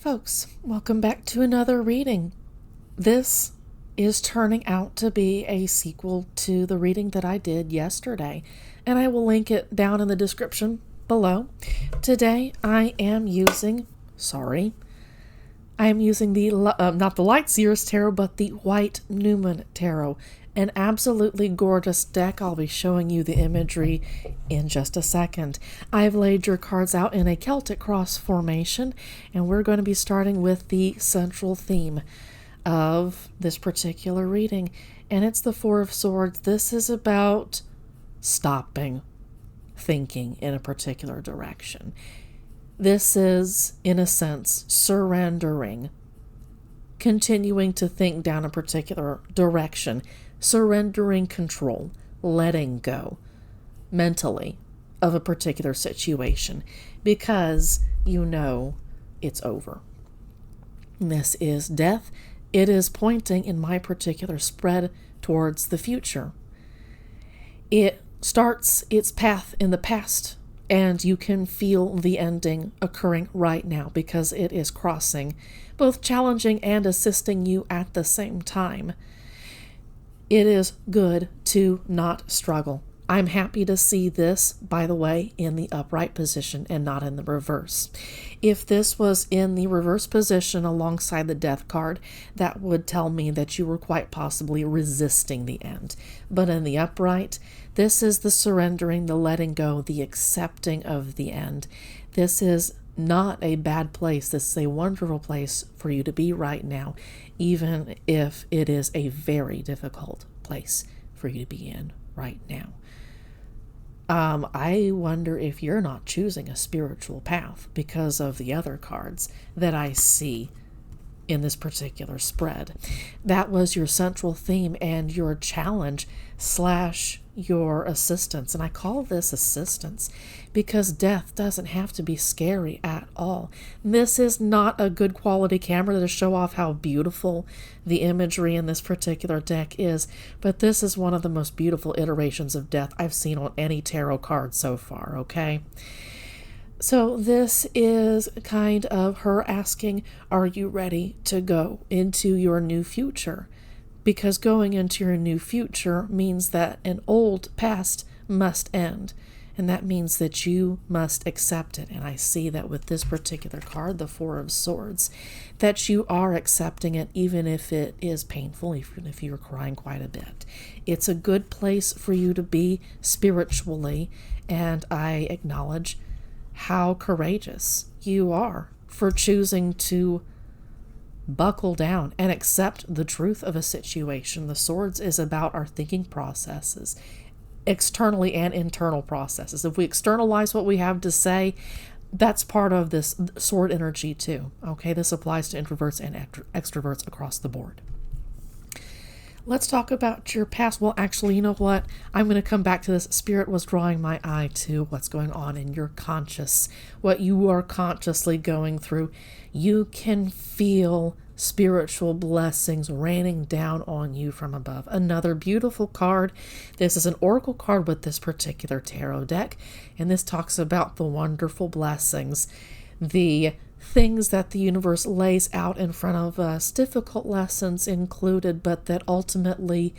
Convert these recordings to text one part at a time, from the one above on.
folks, welcome back to another reading. This is turning out to be a sequel to the reading that I did yesterday, and I will link it down in the description below. Today I am using the not the Light Seers Tarot, but the White Newman Tarot, an absolutely gorgeous deck. I'll be showing you the imagery in just a second. I've laid your cards out in a Celtic cross formation, and we're going to be starting with the central theme of this particular reading, and it's the Four of Swords. This is about stopping thinking in a particular direction. This is, in a sense, surrendering, continuing to think down a particular direction, surrendering control, letting go mentally of a particular situation because you know it's over. This is death. It is pointing in my particular spread towards the future. It starts its path in the past, and you can feel the ending occurring right now because it is crossing, both challenging and assisting you at the same time. It is good to not struggle. I'm happy to see this, by the way, in the upright position and not in the reverse. If this was in the reverse position alongside the death card, that would tell me that you were quite possibly resisting the end. But in the upright, this is the surrendering, the letting go, the accepting of the end. This is not a bad place. This is a wonderful place for you to be right now, even if it is a very difficult place for you to be in right now. I wonder if you're not choosing a spiritual path because of the other cards that I see in this particular spread. That was your central theme and your challenge / your assistance. And I call this assistance because death doesn't have to be scary at all. This is not a good quality camera to show off how beautiful the imagery in this particular deck is, but this is one of the most beautiful iterations of death I've seen on any tarot card so far, okay? So this is kind of her asking, are you ready to go into your new future? Because going into your new future means that an old past must end. And that means that you must accept it. And I see that with this particular card, the Four of Swords, that you are accepting it, even if it is painful, even if you're crying quite a bit. It's a good place for you to be spiritually. And I acknowledge how courageous you are for choosing to buckle down and accept the truth of a situation. The Swords is about our thinking processes, externally and internal processes. If we externalize what we have to say, that's part of this sword energy too. Okay, this applies to introverts and extroverts across the board. Let's talk about your past. Well, actually, you know what? I'm going to come back to this. Spirit was drawing my eye to what's going on in your conscious, what you are consciously going through. You can feel spiritual blessings raining down on you from above. Another beautiful card. This is an oracle card with this particular tarot deck, and this talks about the wonderful blessings, the things that the universe lays out in front of us, difficult lessons included, but that ultimately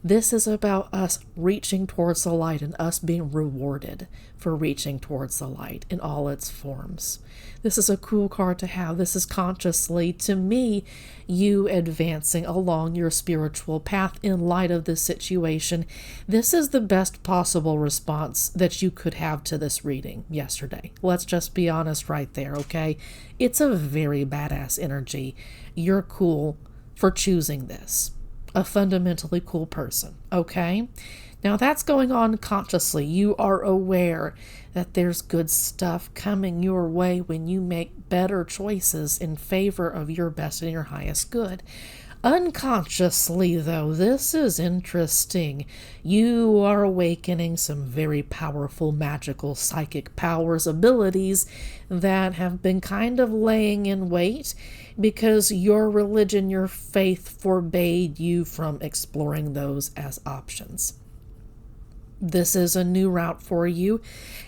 this is about us reaching towards the light and us being rewarded for reaching towards the light in all its forms. This is a cool card to have. This is consciously, to me, you advancing along your spiritual path in light of this situation. This is the best possible response that you could have to this reading yesterday. Let's just be honest right there, okay? It's a very badass energy. You're cool for choosing this. A fundamentally cool person, okay? Now that's going on consciously. You are aware that there's good stuff coming your way when you make better choices in favor of your best and your highest good. Unconsciously, though, this is interesting. You are awakening some very powerful magical psychic powers, abilities that have been kind of laying in wait because your religion, your faith forbade you from exploring those as options. This is a new route for you.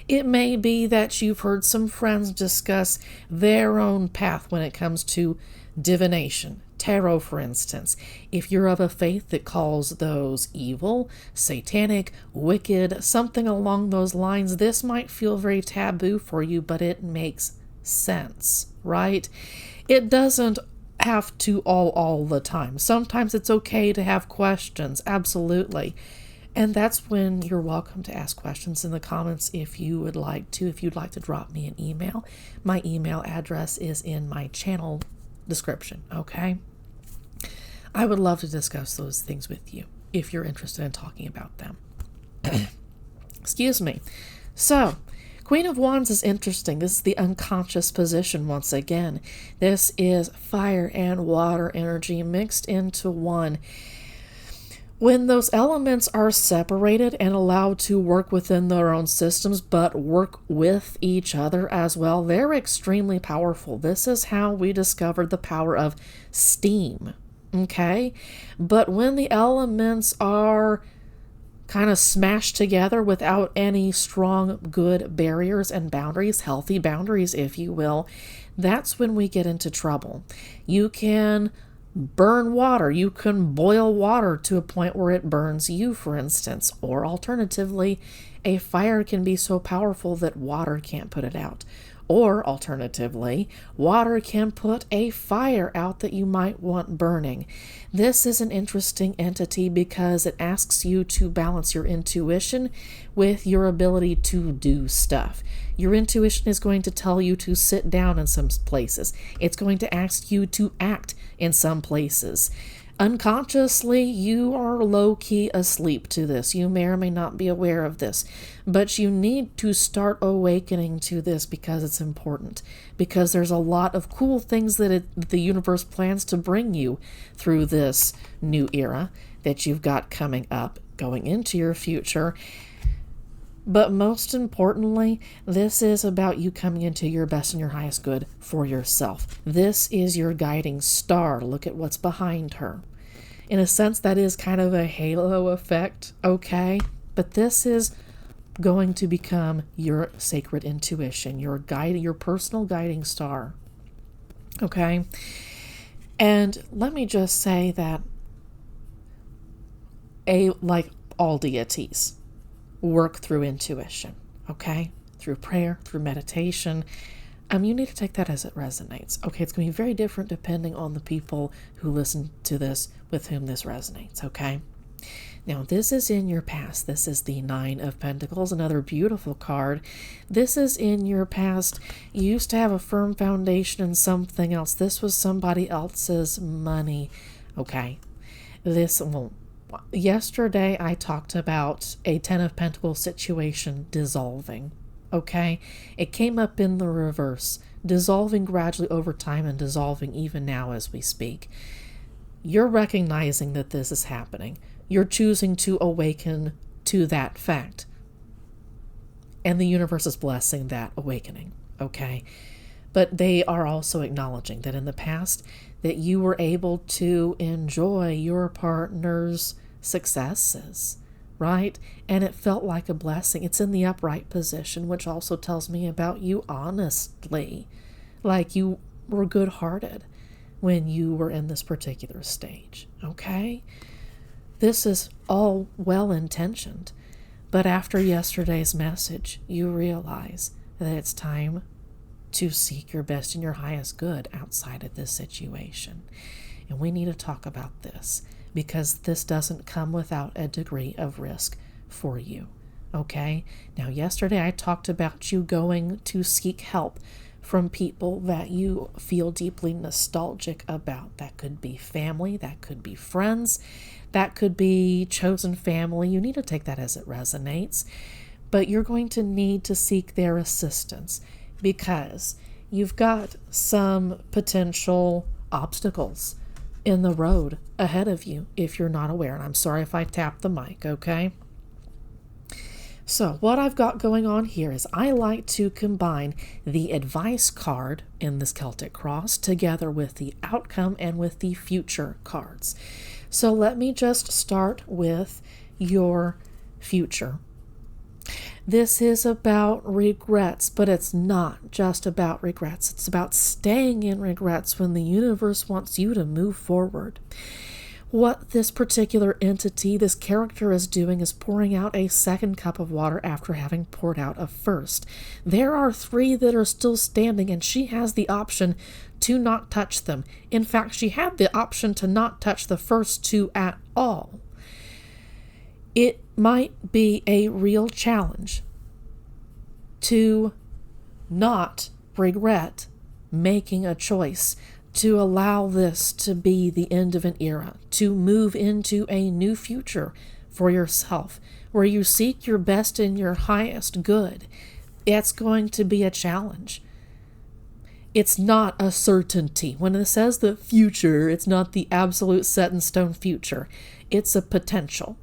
It may be that you've heard some friends discuss their own path when it comes to divination, tarot, for instance. If you're of a faith that calls those evil, satanic, wicked, something along those lines, this might feel very taboo for you, but it makes sense, right? It doesn't have to all the time. Sometimes it's okay to have questions, absolutely. And that's when you're welcome to ask questions in the comments if you would like to. If you'd like to drop me an email, my email address is in my channel description, okay? I would love to discuss those things with you if you're interested in talking about them. Excuse me. So, Queen of Wands is interesting. This is the unconscious position once again. This is fire and water energy mixed into one. When those elements are separated and allowed to work within their own systems, but work with each other as well, they're extremely powerful. This is how we discovered the power of steam, okay? But when the elements are kind of smashed together without any strong, good barriers and boundaries, healthy boundaries, if you will, that's when we get into trouble. You can burn water. You can boil water to a point where it burns you, for instance. Or alternatively, a fire can be so powerful that water can't put it out. Or alternatively, water can put a fire out that you might want burning. This is an interesting entity because it asks you to balance your intuition with your ability to do stuff. Your intuition is going to tell you to sit down in some places. It's going to ask you to act in some places. Unconsciously, you are low-key asleep to this. You may or may not be aware of this, but you need to start awakening to this because it's important, because there's a lot of cool things that the universe plans to bring you through this new era that you've got coming up, going into your future. But most importantly, this is about you coming into your best and your highest good for yourself. This is your guiding star. Look at what's behind her. In a sense, that is kind of a halo effect, okay? But this is going to become your sacred intuition, your guide, your personal guiding star, okay? And let me just say that like all deities, work through intuition, okay? Through prayer, through meditation. You need to take that as it resonates, okay? It's going to be very different depending on the people who listen to this, with whom this resonates, okay? Now, this is in your past. This is the Nine of Pentacles, another beautiful card. This is in your past. You used to have a firm foundation in something else. This was somebody else's money, okay? Yesterday, I talked about a Ten of Pentacles situation dissolving, okay? It came up in the reverse, dissolving gradually over time and dissolving even now as we speak. You're recognizing that this is happening. You're choosing to awaken to that fact. And the universe is blessing that awakening, okay? But they are also acknowledging that in the past that you were able to enjoy your partner's successes, right? And it felt like a blessing. It's in the upright position, which also tells me about you honestly. Like you were good-hearted when you were in this particular stage, okay? This is all well-intentioned. But after yesterday's message, you realize that it's time to seek your best and your highest good outside of this situation. And we need to talk about this because this doesn't come without a degree of risk for you, okay? Now, yesterday I talked about you going to seek help from people that you feel deeply nostalgic about. That could be family, that could be friends, that could be chosen family. You need to take that as it resonates. But you're going to need to seek their assistance because you've got some potential obstacles in the road ahead of you if you're not aware. And I'm sorry if I tap the mic, okay? So what I've got going on here is I like to combine the advice card in this Celtic cross together with the outcome and with the future cards. So let me just start with your future. This is about regrets, but it's not just about regrets. It's about staying in regrets when the universe wants you to move forward. What this particular entity, this character is doing is pouring out a second cup of water after having poured out a first. There are 3 that are still standing, and she has the option to not touch them. In fact, she had the option to not touch the first 2 at all. It might be a real challenge to not regret making a choice, to allow this to be the end of an era, to move into a new future for yourself, where you seek your best and your highest good. It's going to be a challenge. It's not a certainty. When it says the future, it's not the absolute set in stone future. It's a potential.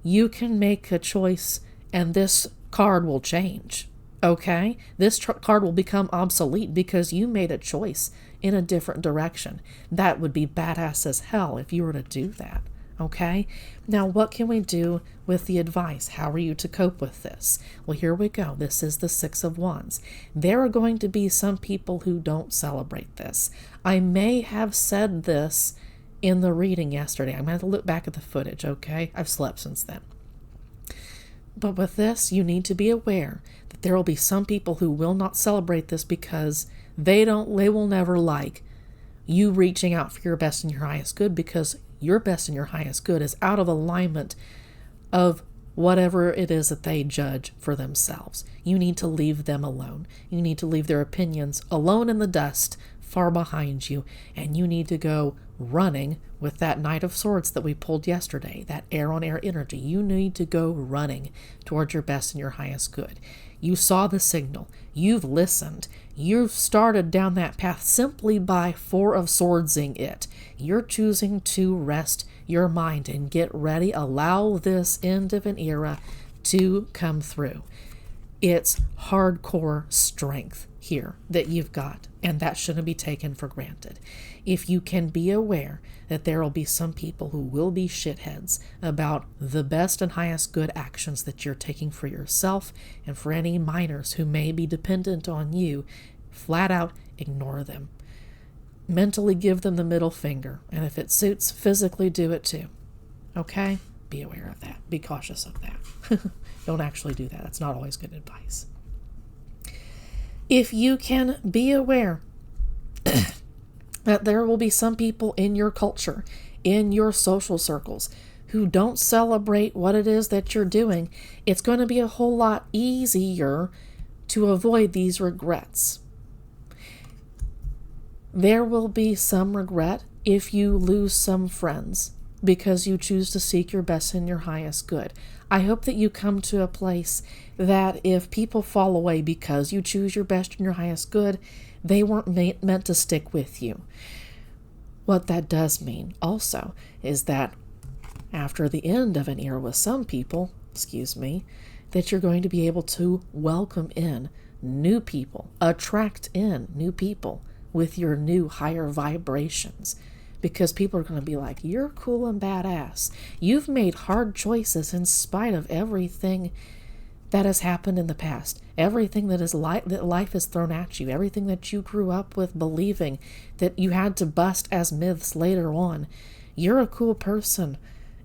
You can make a choice and this card will change. Okay? This card will become obsolete because you made a choice in a different direction. That would be badass as hell if you were to do that. Okay? Now, what can we do with the advice? How are you to cope with this? Well, here we go. This is the 6 of Wands. There are going to be some people who don't celebrate this. I may have said this in the reading yesterday. I'm going to have to look back at the footage, okay? I've slept since then. But with this, you need to be aware that there will be some people who will not celebrate this because they will never like you reaching out for your best and your highest good, because your best and your highest good is out of alignment of whatever it is that they judge for themselves. You need to leave them alone. You need to leave their opinions alone in the dust, far behind you, and you need to go running with that Knight of Swords that we pulled yesterday, that air on air energy. You need to go running towards your best and your highest good. You saw the signal. You've listened. You've started down that path simply by 4 of Swordsing it. You're choosing to rest your mind and get ready. Allow this end of an era to come through. It's hardcore strength here that you've got, and that shouldn't be taken for granted. If you can be aware that there will be some people who will be shitheads about the best and highest good actions that you're taking for yourself and for any minors who may be dependent on you, flat out ignore them. Mentally give them the middle finger, and if it suits, physically do it too. Okay? Be aware of that. Be cautious of that. Don't actually do that. That's not always good advice. If you can be aware that there will be some people in your culture, in your social circles, who don't celebrate what it is that you're doing, it's going to be a whole lot easier to avoid these regrets. There will be some regret if you lose some friends because you choose to seek your best and your highest good. I hope that you come to a place that if people fall away because you choose your best and your highest good, they weren't meant to stick with you. What that does mean also is that after the end of an era with some people, that you're going to be able to welcome in new people, attract in new people with your new higher vibrations. Because people are going to be like, you're cool and badass. You've made hard choices in spite of everything that has happened in the past. Everything that life has thrown at you. Everything that you grew up with believing that you had to bust as myths later on. You're a cool person.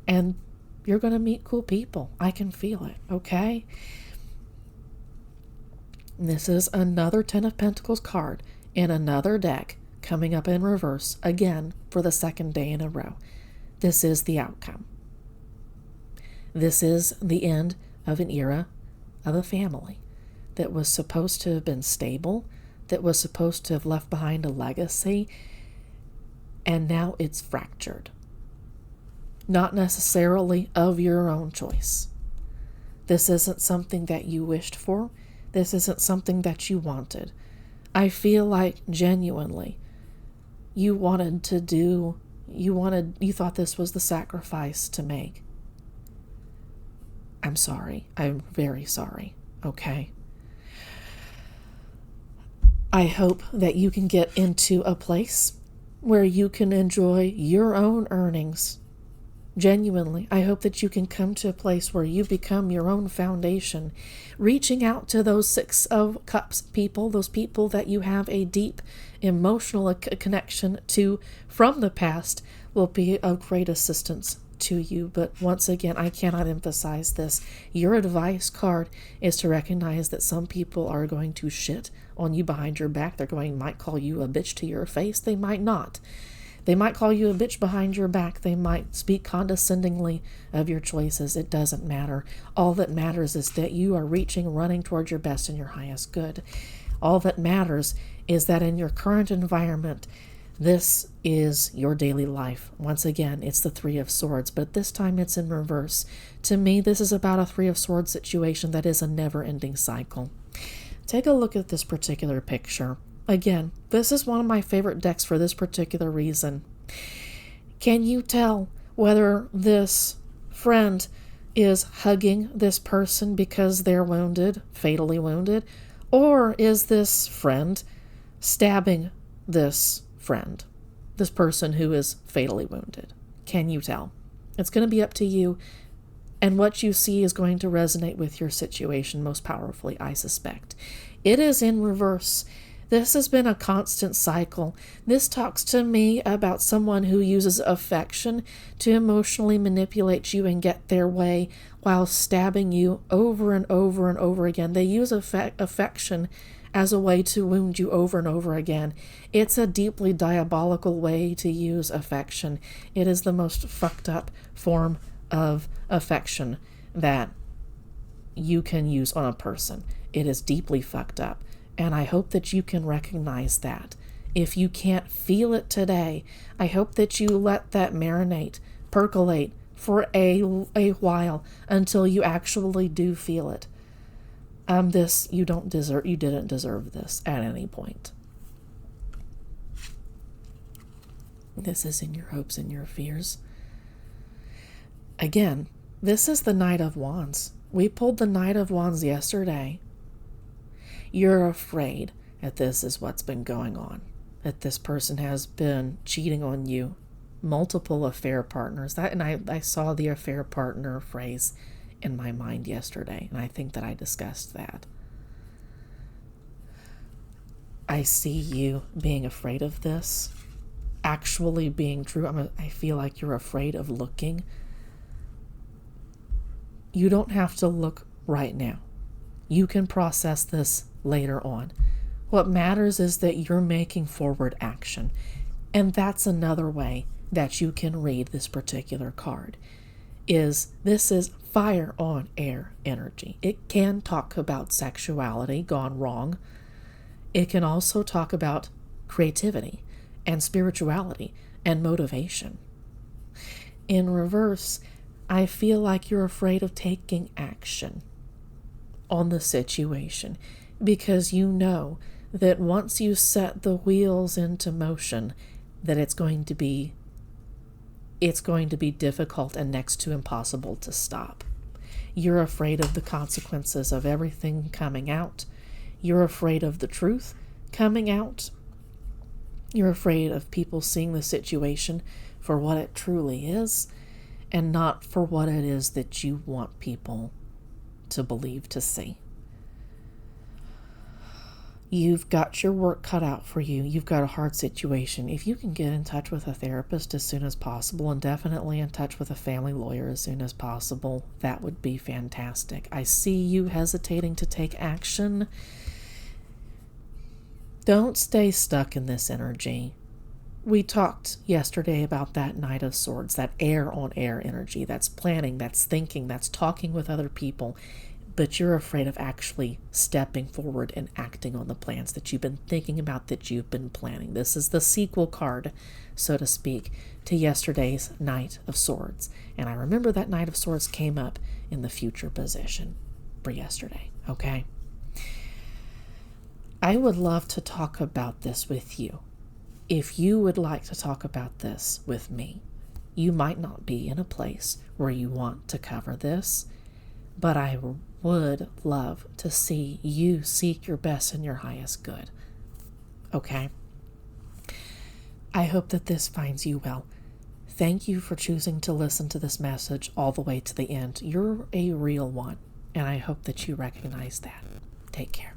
And you're going to meet cool people. I can feel it, okay? This is another 10 of Pentacles card in another deck, coming up in reverse again for the second day in a row. This is the outcome. This is the end of an era of a family that was supposed to have been stable, that was supposed to have left behind a legacy, and now it's fractured. Not necessarily of your own choice. This isn't something that you wished for. This isn't something that you wanted. I feel like genuinely you thought this was the sacrifice to make. I'm sorry. I'm very sorry. Okay? I hope that you can get into a place where you can enjoy your own earnings Genuinely, I hope that you can come to a place where you become your own foundation, reaching out to those Six of Cups people, those people that you have a deep emotional connection to from the past will be of great assistance to you. But once again, I cannot emphasize this. Your advice card is to recognize that some people are going to shit on you behind your back. Might call you a bitch to your face. They might not. They might call you a bitch behind your back. They might speak condescendingly of your choices. It doesn't matter. All that matters is that you are running towards your best and your highest good. All that matters is that in your current environment, this is your daily life. Once again, it's the Three of Swords, but this time it's in reverse. To me, this is about a Three of Swords situation that is a never-ending cycle. Take a look at this particular picture. Again, this is one of my favorite decks for this particular reason. Can you tell whether this friend is hugging this person because they're wounded, fatally wounded, or is this friend stabbing this friend, this person who is fatally wounded? Can you tell? It's going to be up to you, and what you see is going to resonate with your situation most powerfully, I suspect. It is in reverse. This has been a constant cycle. This talks to me about someone who uses affection to emotionally manipulate you and get their way while stabbing you over and over and over again. They use affection as a way to wound you over and over again. It's a deeply diabolical way to use affection. It is the most fucked up form of affection that you can use on a person. It is deeply fucked up. And I hope that you can recognize that. If you can't feel it today, I hope that you let that marinate, percolate for a while until you actually do feel it. You didn't deserve this at any point. This is in your hopes and your fears. Again, this is the Knight of Wands. We pulled the Knight of Wands yesterday. You're afraid that this is what's been going on, that this person has been cheating on you, multiple affair partners. I saw the affair partner phrase in my mind yesterday, and I think that I discussed that. I see you being afraid of this actually being true. I feel like you're afraid of looking. You don't have to look right now. You can process this later on. What matters is that you're making forward action. And that's another way that you can read this particular card. This is fire on air energy. It can talk about sexuality gone wrong. It can also talk about creativity and spirituality and motivation. In reverse, I feel like you're afraid of taking action on the situation because you know that once you set the wheels into motion, that it's going to be difficult and next to impossible to stop. You're afraid of the consequences of everything coming out. You're afraid of the truth coming out. You're afraid of people seeing the situation for what it truly is and not for what it is that you want people to believe, to see. You've got your work cut out for you. You've got a hard situation. If you can get in touch with a therapist as soon as possible, and definitely in touch with a family lawyer as soon as possible, that would be fantastic. I see you hesitating to take action. Don't stay stuck in this energy. We talked yesterday about that Knight of Swords, that air on air energy. That's planning, that's thinking, that's talking with other people. But you're afraid of actually stepping forward and acting on the plans that you've been thinking about, that you've been planning. This is the sequel card, so to speak, to yesterday's Knight of Swords. And I remember that Knight of Swords came up in the future position for yesterday, okay? I would love to talk about this with you. If you would like to talk about this with me, you might not be in a place where you want to cover this, but I would love to see you seek your best and your highest good. Okay? I hope that this finds you well. Thank you for choosing to listen to this message all the way to the end. You're a real one, and I hope that you recognize that. Take care.